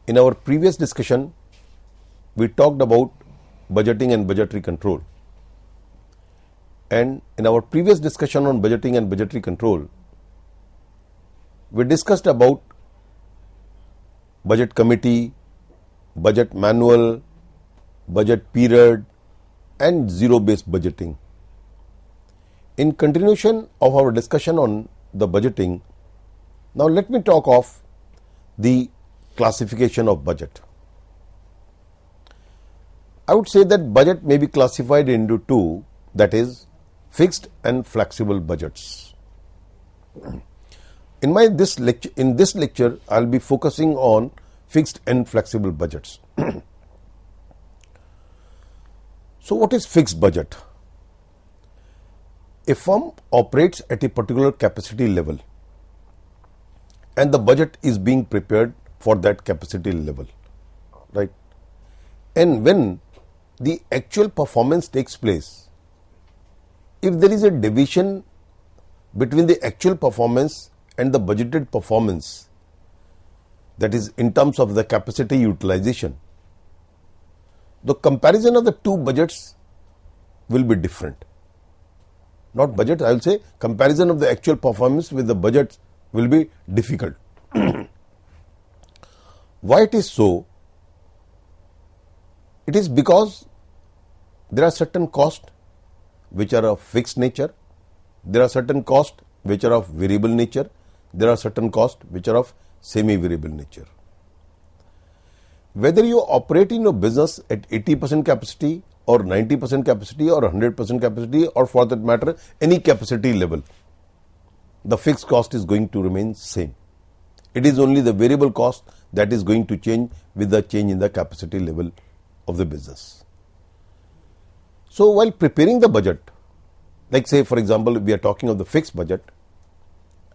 In our previous discussion, we talked about budgeting and budgetary control. And in our previous discussion on budgeting and budgetary control, we discussed about budget committee, budget manual, budget period, and zero-based budgeting. In continuation of our discussion on the budgeting, now let me talk of the classification of budget. I would say that budget may be classified into two, that is, fixed and flexible budgets. In this lecture, I will be focusing on fixed and flexible budgets. So, what is fixed budget? A firm operates at a particular capacity level, and the budget is being prepared for that capacity level, right? And when the actual performance takes place, if there is a deviation between the actual performance and the budgeted performance, that is in terms of the capacity utilization, the comparison of the two budgets will be different. Not budget, I will say comparison of the actual performance with the budget will be difficult. Why it is so? It is because there are certain costs which are of fixed nature, there are certain costs which are of variable nature, there are certain costs which are of semi-variable nature. Whether you operate in your business at 80% capacity or 90% capacity or 100% capacity, or for that matter any capacity level, the fixed cost is going to remain same. It is only the variable cost that is going to change with the change in the capacity level of the business. So while preparing the budget, like say for example we are talking of the fixed budget,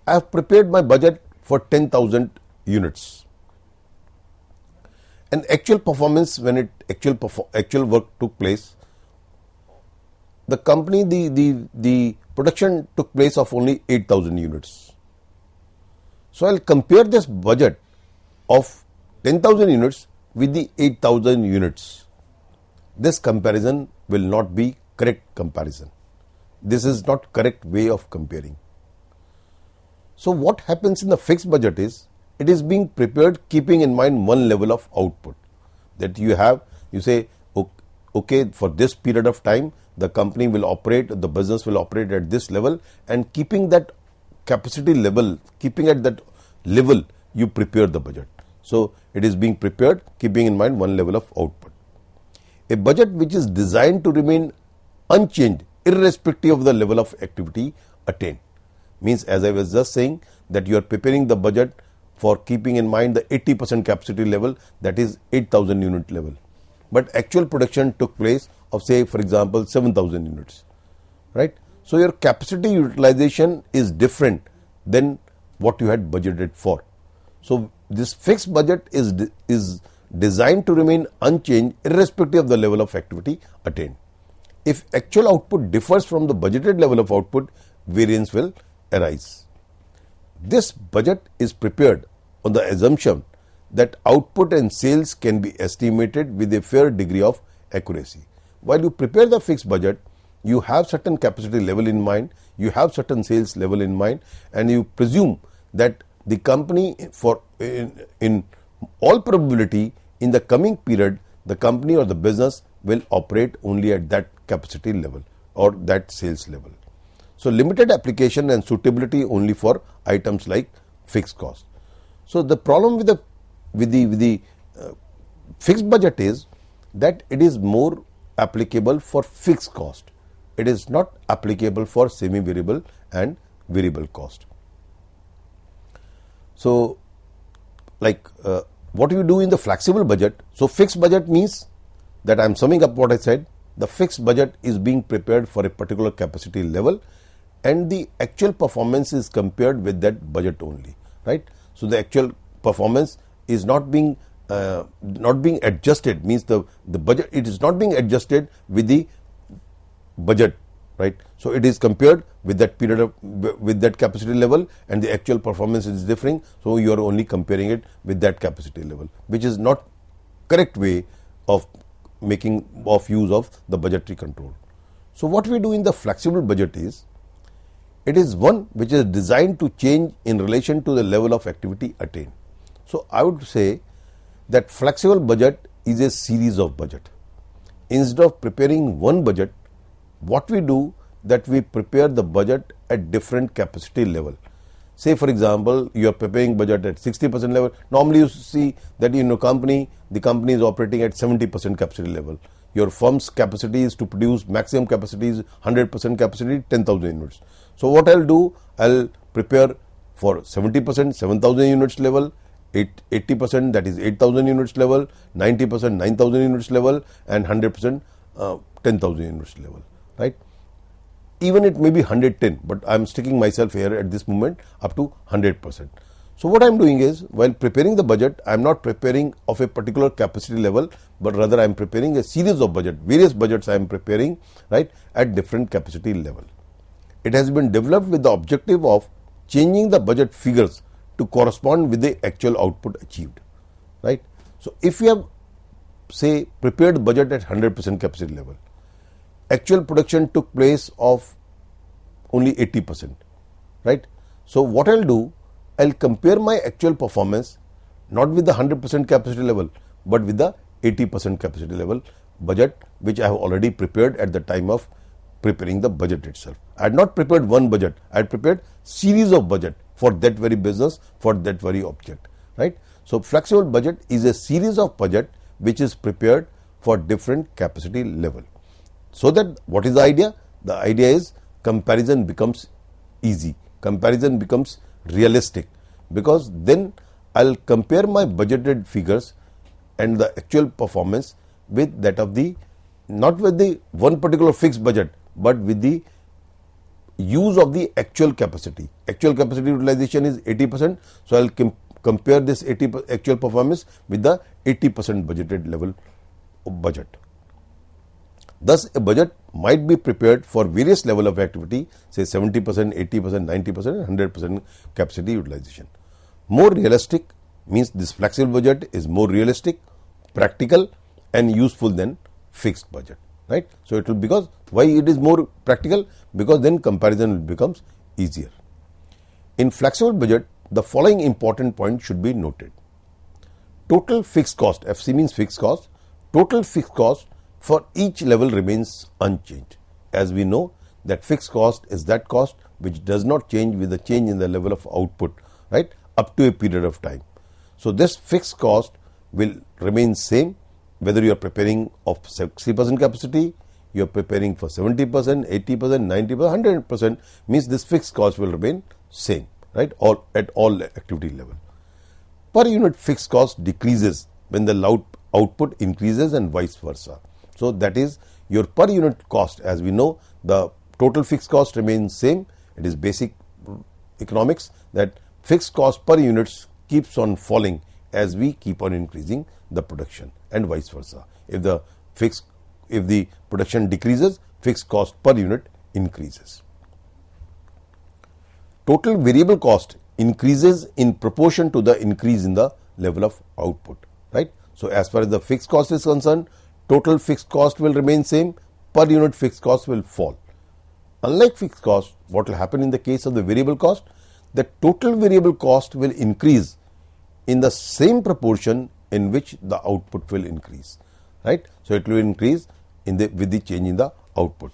I have prepared my budget for 10,000 units. And actual performance, when actual work took place, the company, the production took place of only 8,000 units. So I'll compare this budget of 10,000 units with the 8,000 units. This comparison will not be correct comparison. This is not correct way of comparing. So what happens in the fixed budget is, it is being prepared keeping in mind one level of output that you say, okay, for this period of time, the company will operate, the business will operate at this level, and keeping that capacity level, keeping at that level, you prepare the budget. So it is being prepared keeping in mind one level of output. A budget which is designed to remain unchanged irrespective of the level of activity attained means, as I was just saying, that you are preparing the budget for keeping in mind the 80% capacity level, that is 8,000 unit level. But actual production took place of, say for example, 7,000 units, right? So your capacity utilization is different than what you had budgeted for. So this fixed budget is designed to remain unchanged irrespective of the level of activity attained. If actual output differs from the budgeted level of output, variance will arise. This budget is prepared on the assumption that output and sales can be estimated with a fair degree of accuracy. While you prepare the fixed budget, you have certain capacity level in mind, you have certain sales level in mind, and you presume that the company, in all probability in the coming period, the company or the business will operate only at that capacity level or that sales level. So limited application and suitability only for items like fixed cost. So the problem with the fixed budget is that it is more applicable for fixed cost. It is not applicable for semi-variable and variable cost. So like what we do in the flexible budget, so fixed budget means that I am summing up what I said, the fixed budget is being prepared for a particular capacity level and the actual performance is compared with that budget only, right? So the actual performance is not being adjusted, means the budget, it is not being adjusted with the budget right? So it is compared with that period of, with that capacity level, and the actual performance is differing. So you are only comparing it with that capacity level, which is not correct way of making of use of the budgetary control. So what we do in the flexible budget is, it is one which is designed to change in relation to the level of activity attained. So I would say that flexible budget is a series of budget. Instead of preparing one budget, what we do, that we prepare the budget at different capacity level. Say for example, you are preparing budget at 60% level. Normally you see that in a company, the company is operating at 70% capacity level. Your firm's capacity is to produce, maximum capacity is 100% capacity, 10,000 units. So what I'll do, I'll prepare for 70%, 7,000 units level, 80% that is 8,000 units level, 90% 9,000 units level, and 100% 10,000 units level, right? Even it may be 110, but I am sticking myself here at this moment up to 100%. So what I am doing is, while preparing the budget, I am not preparing of a particular capacity level, but rather I am preparing a series of budget, various budgets I am preparing, right, at different capacity level. It has been developed with the objective of changing the budget figures to correspond with the actual output achieved, right? So if you have, say, prepared budget at 100% capacity level, actual production took place of only 80%, right? So what I'll do, I'll compare my actual performance not with the 100% capacity level, but with the 80% capacity level budget, which I have already prepared at the time of preparing the budget itself. I had not prepared one budget, I had prepared series of budget for that very business, for that very object, right? So flexible budget is a series of budget which is prepared for different capacity level. So that what is the idea? The idea is comparison becomes easy, comparison becomes realistic, because then I'll compare my budgeted figures and the actual performance with that of the, not with the one particular fixed budget, but with the use of the actual capacity. Actual capacity utilization is 80%, so I'll compare this 80% actual performance with the 80% budgeted level of budget. Thus, a budget might be prepared for various level of activity, say 70%, 80%, 90%, and 100% capacity utilization. More realistic means this flexible budget is more realistic, practical, and useful than fixed budget, right? So it will, because why it is more practical? Because then comparison becomes easier. In flexible budget, the following important point should be noted. Total fixed cost, FC means fixed cost, total fixed cost for each level remains unchanged. As we know that fixed cost is that cost which does not change with the change in the level of output, right, up to a period of time. So this fixed cost will remain same whether you are preparing of 60% capacity, you are preparing for 70%, 80%, 90%, 100%, means this fixed cost will remain same, right, all at all activity level. Per unit fixed cost decreases when the output increases and vice versa. So that is your per unit cost. As we know, the total fixed cost remains same. It is basic economics that fixed cost per units keeps on falling as we keep on increasing the production, and vice versa. If the production decreases, fixed cost per unit increases. Total variable cost increases in proportion to the increase in the level of output, right? So as far as the fixed cost is concerned, total fixed cost will remain same, per unit fixed cost will fall. Unlike fixed cost, what will happen in the case of the variable cost, the total variable cost will increase in the same proportion in which the output will increase, right? So it will increase with the change in the output.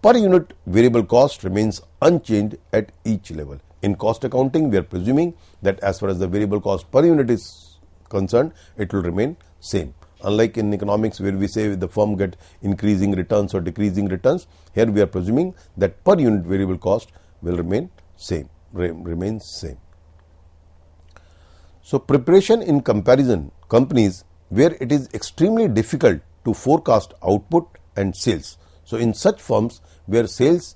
Per unit variable cost remains unchanged at each level. In cost accounting, we are presuming that as far as the variable cost per unit is concerned, it will remain same. Unlike in economics where we say the firm get increasing returns or decreasing returns, here we are presuming that per unit variable cost will remain same. So preparation in comparison companies where it is extremely difficult to forecast output and sales. So in such firms where sales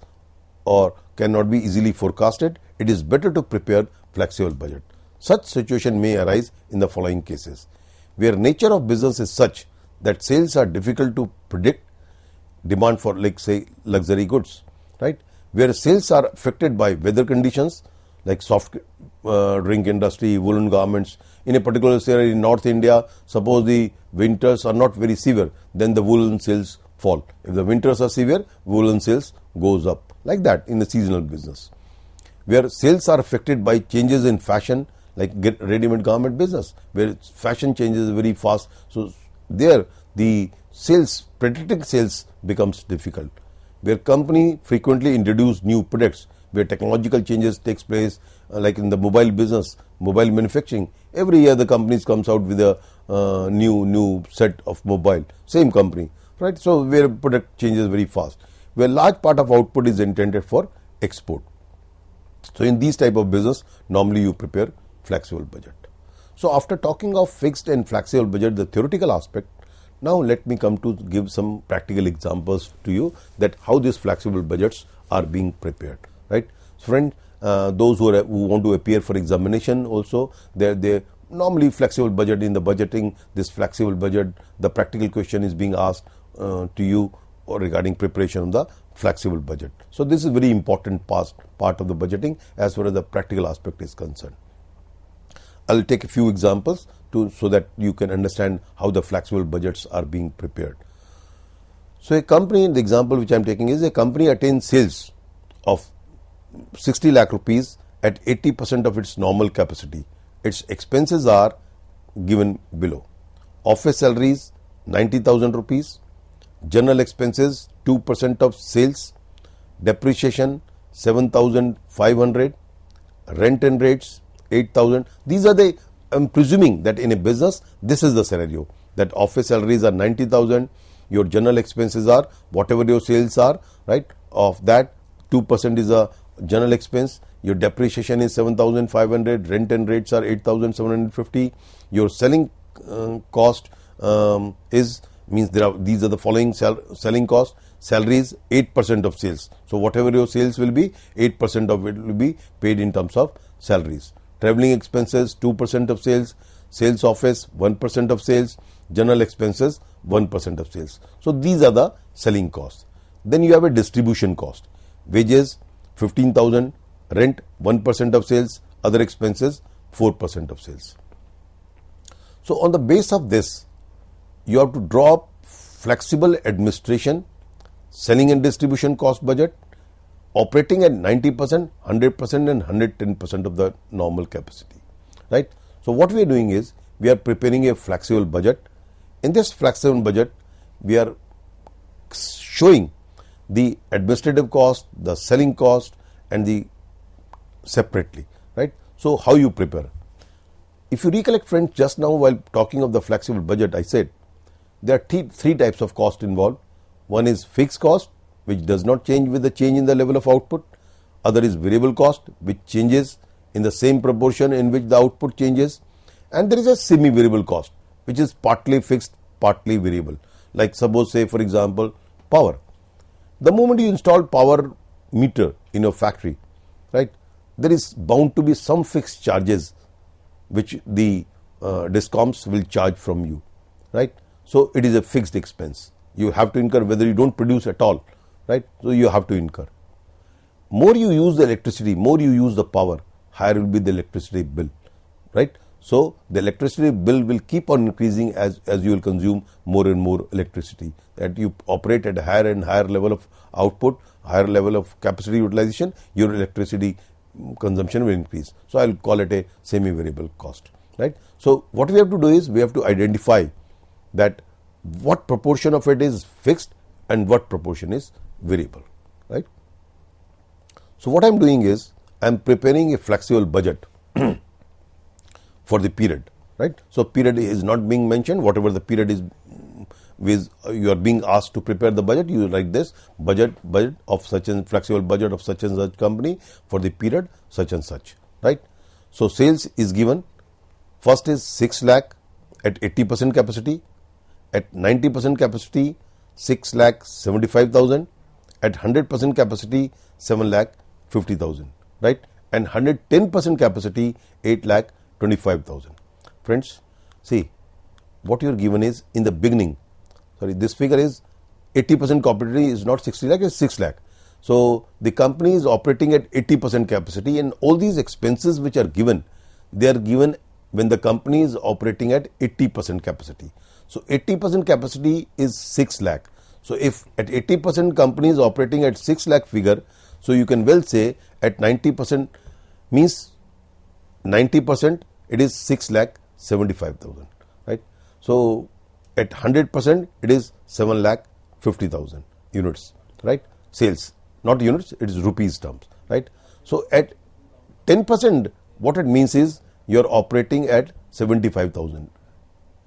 or cannot be easily forecasted, it is better to prepare flexible budget. Such situation may arise in the following cases: where nature of business is such that sales are difficult to predict, demand for, like say, luxury goods, right? Where sales are affected by weather conditions like soft drink industry, woolen garments. In a particular area in North India, suppose the winters are not very severe, then the woolen sales fall. If the winters are severe, woolen sales goes up, like that in the seasonal business. Where sales are affected by changes in fashion, like ready-made garment business, where fashion changes very fast. So there the sales, predicting sales becomes difficult. Where company frequently introduce new products, where technological changes takes place, like in the mobile business, mobile manufacturing. Every year the companies comes out with a new set of mobile, same company, right? So where product changes very fast, where large part of output is intended for export. So in these type of business, normally you prepare flexible budget. So after talking of fixed and flexible budget, the theoretical aspect, now let me come to give some practical examples to you that how these flexible budgets are being prepared, right? So friend, those who want to appear for examination also, they normally flexible budget, in the budgeting, this flexible budget, the practical question is being asked to you regarding preparation of the flexible budget. So this is very important part of the budgeting as far as the practical aspect is concerned. I'll take a few examples so that you can understand how the flexible budgets are being prepared. So a company, the example which I'm taking is a company attains sales of 60 lakh rupees at 80% of its normal capacity. Its expenses are given below. Office salaries 90,000 rupees, general expenses 2% of sales, depreciation 7,500, rent and rates 8,000. These are the, I'm presuming that in a business this is the scenario, that office salaries are 90,000, your general expenses are whatever your sales are, right? Of that 2% is a general expense, your depreciation is 7,500, rent and rates are 8,750, your selling cost is, means these are the following selling cost, salaries 8% of sales. So whatever your sales will be, 8% of it will be paid in terms of salaries. Traveling expenses 2% of sales, sales office 1% of sales, general expenses 1% of sales. So these are the selling costs. Then you have a distribution cost, wages 15,000, rent 1% of sales, other expenses 4% of sales. So on the base of this, you have to draw up flexible administration, selling and distribution cost budget, operating at 90%, 100% and 110% of the normal capacity, right? So what we are doing is, we are preparing a flexible budget. In this flexible budget, we are showing the administrative cost, the selling cost and the separately, right? So how you prepare? If you recollect friends, just now while talking of the flexible budget, I said there are three types of cost involved. One is fixed cost, which does not change with the change in the level of output. Other is variable cost, which changes in the same proportion in which the output changes. And there is a semi-variable cost, which is partly fixed, partly variable. Like suppose, say for example, power. The moment you install power meter in your factory, right, there is bound to be some fixed charges which the discoms will charge from you, right? So it is a fixed expense. You have to incur whether you don't produce at all, right? So you have to incur. More you use the electricity, more you use the power, higher will be the electricity bill, right? So the electricity bill will keep on increasing as you will consume more and more electricity. That you operate at a higher and higher level of output, higher level of capacity utilization, your electricity consumption will increase. So I'll call it a semi-variable cost, right? So what we have to do is, we have to identify that what proportion of it is fixed and what proportion is variable, right? So what I'm doing is, I'm preparing a flexible budget for the period, right? So period is not being mentioned, whatever the period is, you are being asked to prepare the budget, you write this budget of such and flexible budget of such and such company for the period such and such, right? So sales is given, first is 6 lakh at 80% capacity, at 90% capacity 6 lakh 75,000, at 100% capacity 7 lakh 50,000, right? And 110% capacity 8 lakh 25,000. Friends, see what you are given is in the beginning. Sorry, this figure is 80% capacity is not 60 lakh, it's 6 lakh. So the company is operating at 80% capacity, and all these expenses which are given, they are given when the company is operating at 80% capacity. So 80% capacity is 6 lakh. So if at 80% company is operating at 6 lakh figure, so you can well say at 90% means 90% it is 6 lakh 75,000, right? So at 100% it is 7 lakh 50,000 units, right? Sales, not units, it is rupees terms, right? So at 10%, what it means is you are operating at 75,000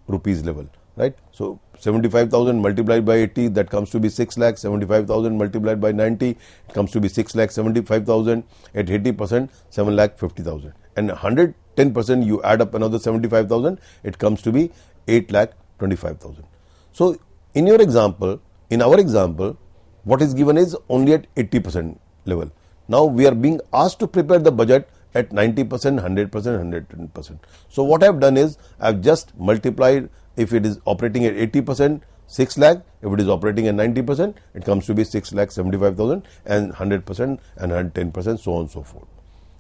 rupees level, right? So 75,000 multiplied by 80, that comes to be 6 lakh. 75,000 multiplied by 90, it comes to be 6 lakh 75,000. At 80%, 7 lakh 50,000. And 110%, you add up another 75,000, it comes to be 8 lakh 25,000. So in your example, in our example, what is given is only at 80% level. Now we are being asked to prepare the budget at 90%, 100%, 110%. So what I have done is I have just multiplied. If it is operating at 80%, 6 lakh. If it is operating at 90%, it comes to be 6 lakh 75,000, and 100% and 110%, so on and so forth.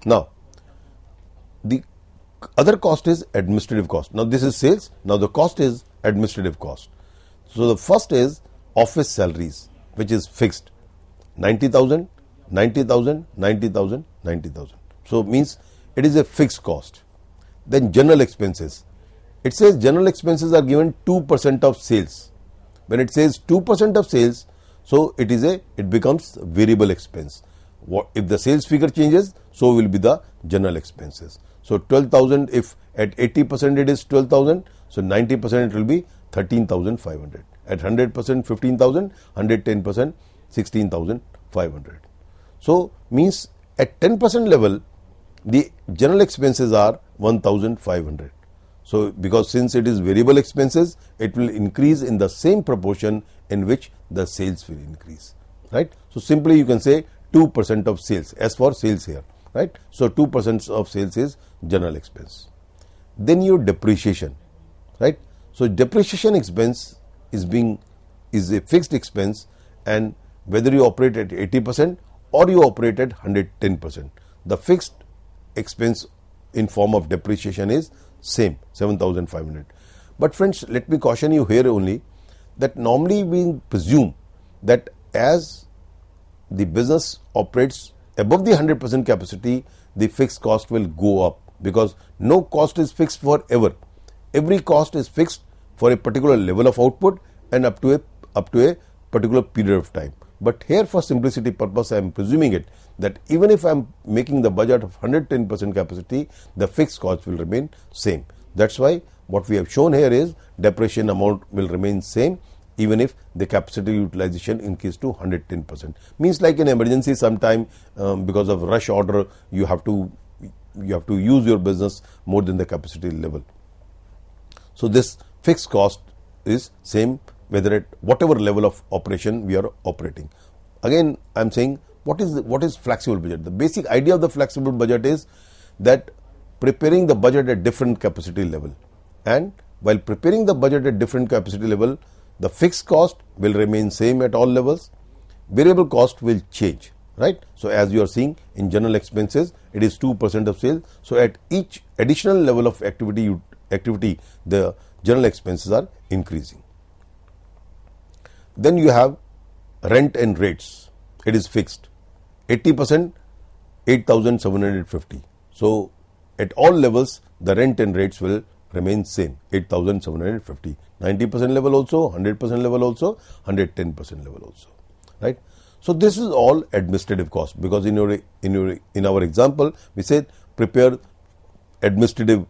Now, the other cost is administrative cost. Now this is sales. Now the cost is administrative cost. So the first is office salaries, which is fixed, 90,000, 90,000, 90,000, 90,000. So means it is a fixed cost. Then general expenses. It says general expenses are given 2% of sales. When it says 2% of sales, so it becomes variable expense. If the sales figure changes, so will be the general expenses. So 12,000, if at 80% it is 12,000, so 90% it will be 13,500. At 100%, 15,000, 110%, 16,500. So means at 10% level, the general expenses are 1,500. So because since it is variable expenses, it will increase in the same proportion in which the sales will increase, right? So simply you can say 2% of sales, as for sales here, right? So 2% of sales is general expense. Then your depreciation, right? So depreciation expense is a fixed expense, and whether you operate at 80% or you operate at 110%, the fixed expense in form of depreciation is same, 7,500. But friends, let me caution you here only that normally we presume that as the business operates above the 100% capacity, the fixed cost will go up, because no cost is fixed forever. Every cost is fixed for a particular level of output and up to a particular period of time. But here, for simplicity purpose, I am presuming it that even if I am making the budget of 110% capacity, the fixed cost will remain same. That's why what we have shown here is depreciation amount will remain same even if the capacity utilization increase to 110%. Means like in emergency sometime because of rush order, you have to use your business more than the capacity level. So this fixed cost is same whether at whatever level of operation we are operating. Again, I am saying what is flexible budget. The basic idea of the flexible budget is that preparing the budget at different capacity level, and while preparing the budget at different capacity level, the fixed cost will remain same at all levels, variable cost will change, right? So as you are seeing in general expenses, it is 2% of sales. So at each additional level of activity, the general expenses are increasing. Then you have rent and rates. It is fixed. 80%, 8,750. So at all levels, the rent and rates will remain same, 8,750. 90% level also, 100% level also, 110% level also, right? So this is all administrative cost, because in our example we said prepare administrative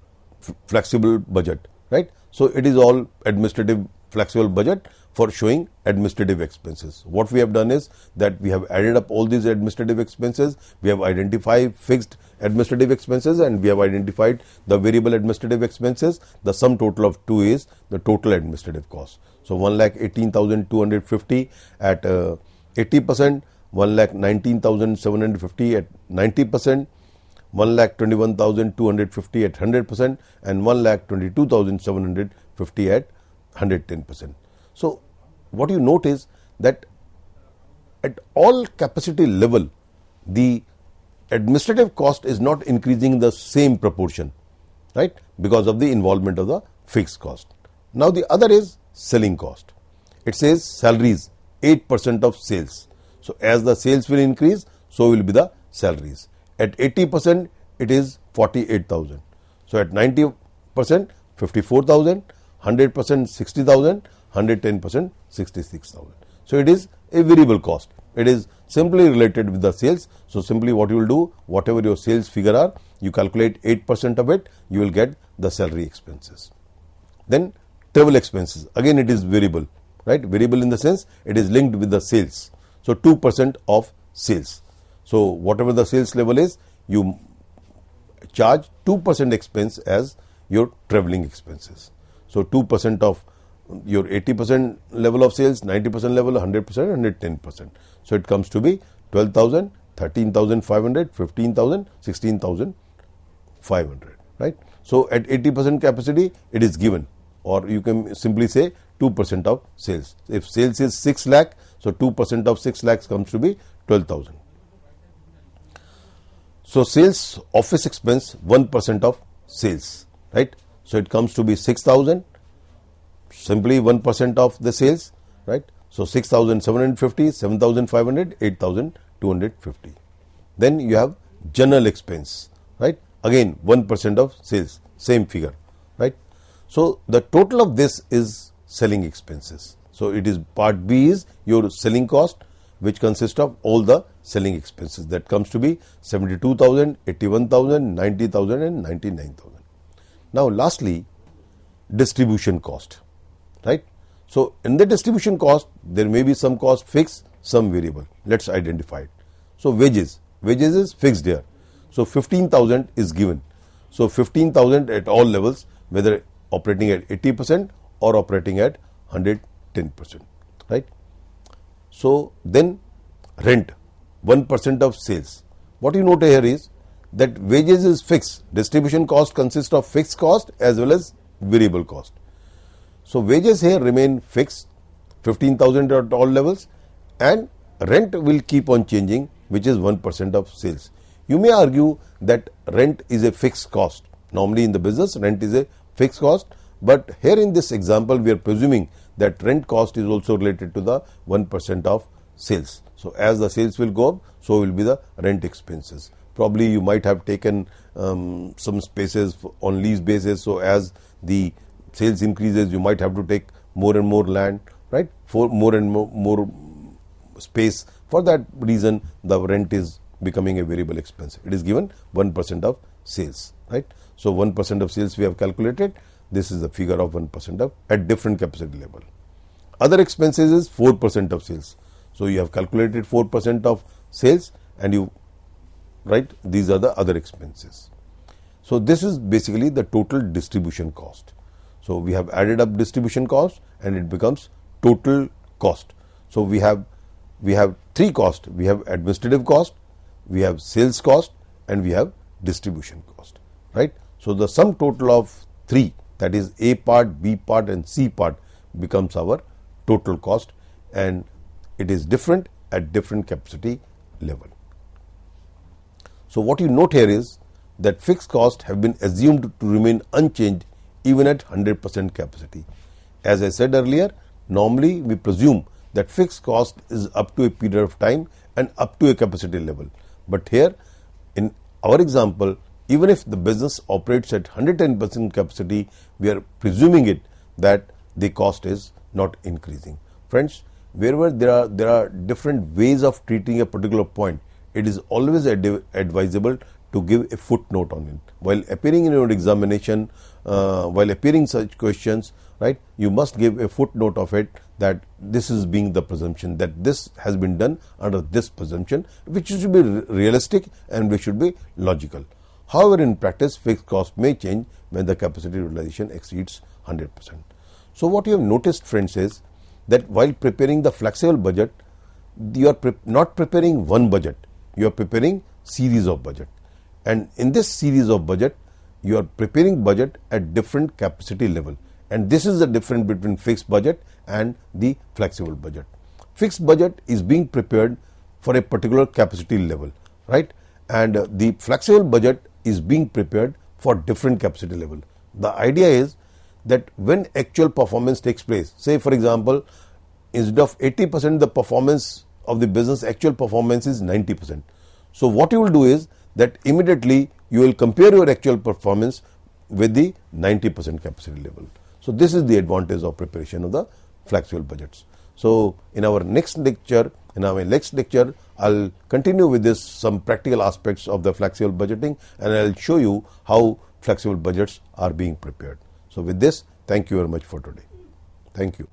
flexible budget, right? So it is all administrative flexible budget for showing administrative expenses. What we have done is that we have added up all these administrative expenses, we have identified fixed administrative expenses, and we have identified the variable administrative expenses. The sum total of two is the total administrative cost. So 1,18,250 at 80%, 1,19,750 at 90%, 1,21,250 at 100%, and 1,22,750 at 110%. So what you note is that at all capacity level, the administrative cost is not increasing in the same proportion, right, because of the involvement of the fixed cost. Now the other is selling cost. It says salaries 8% of sales. So as the sales will increase, so will be the salaries. At 80%, it is 48,000. So at 90%, 54,000, 100%, 60,000, 110%, 66,000. So it is a variable cost. It is simply related with the sales. So simply what you will do, whatever your sales figure are, you calculate 8% of it, you will get the salary expenses. Then travel expenses, again it is variable, right? Variable in the sense it is linked with the sales. So 2% of sales. So whatever the sales level is, you charge 2% expense as your traveling expenses. So 2% of your 80% level of sales, 90% level, 100%, 110%. So it comes to be 12,000, 13,500, 15,000, 16,500, right? So at 80% capacity, it is given, or you can simply say 2% of sales. If sales is 6 lakh, so 2% of 6 lakhs comes to be 12,000. So sales office expense 1% of sales, right? So it comes to be 6,000, simply 1% of the sales, right? So 6,750, 7,500, 8,250. Then you have general expense, right? Again 1% of sales, same figure, right? So the total of this is selling expenses. So it is part B is your selling cost, which consists of all the selling expenses. That comes to be 72,000, 81,000, 90,000 and 99,000. Now lastly, distribution cost, right? So in the distribution cost, there may be some cost fixed, some variable. Let's identify it. So wages is fixed here. So 15,000 is given. So 15,000 at all levels, whether operating at 80% or operating at 110%, right? So then rent 1% of sales. What you note here is that wages is fixed. Distribution cost consists of fixed cost as well as variable cost. So wages here remain fixed, 15,000 at all levels, and rent will keep on changing, which is 1% of sales. You may argue that rent is a fixed cost. Normally in the business, rent is a fixed cost, but here in this example, we are presuming that rent cost is also related to the 1% of sales. So as the sales will go up, so will be the rent expenses. Probably you might have taken some spaces on lease basis. So as the sales increases, you might have to take more and more land, right? For more and more space. For that reason, the rent is becoming a variable expense. It is given 1% of sales, right? So 1% of sales we have calculated. This is the figure of 1% of at different capacity level. Other expenses is 4% of sales. So you have calculated 4% of sales and you write these are the other expenses. So this is basically the total distribution cost. So we have added up distribution cost and it becomes total cost. So we have three costs. We have administrative cost, we have sales cost and we have distribution cost, right? So the sum total of three, that is A part, B part and C part, becomes our total cost, and it is different at different capacity level. So what you note here is that fixed costs have been assumed to remain unchanged even at 100% capacity. As I said earlier, normally we presume that fixed cost is up to a period of time and up to a capacity level. But here in our example, even if the business operates at 110% capacity, we are presuming it that the cost is not increasing. Friends, wherever there are different ways of treating a particular point, it is always advisable to give a footnote on it. While appearing in your examination, while appearing such questions, right, you must give a footnote of it that this is being the presumption, that this has been done under this presumption, which should be realistic and which should be logical. However, in practice, fixed cost may change when the capacity utilization exceeds 100%. So what you have noticed, friends, is that while preparing the flexible budget, you are not preparing one budget, you are preparing series of budget. And in this series of budget, you are preparing budget at different capacity level. And this is the difference between fixed budget and the flexible budget. fixed budget is being prepared for a particular capacity level, right? And the flexible budget is being prepared for different capacity level. The idea is that when actual performance takes place, say for example, instead of 80% the performance of the business, actual performance is 90%. So what you will do is that immediately you will compare your actual performance with the 90% capacity level. So this is the advantage of preparation of the flexible budgets. So in our next lecture, I'll continue with this some practical aspects of the flexible budgeting, and I'll show you how flexible budgets are being prepared. So with this, thank you very much for today. Thank you.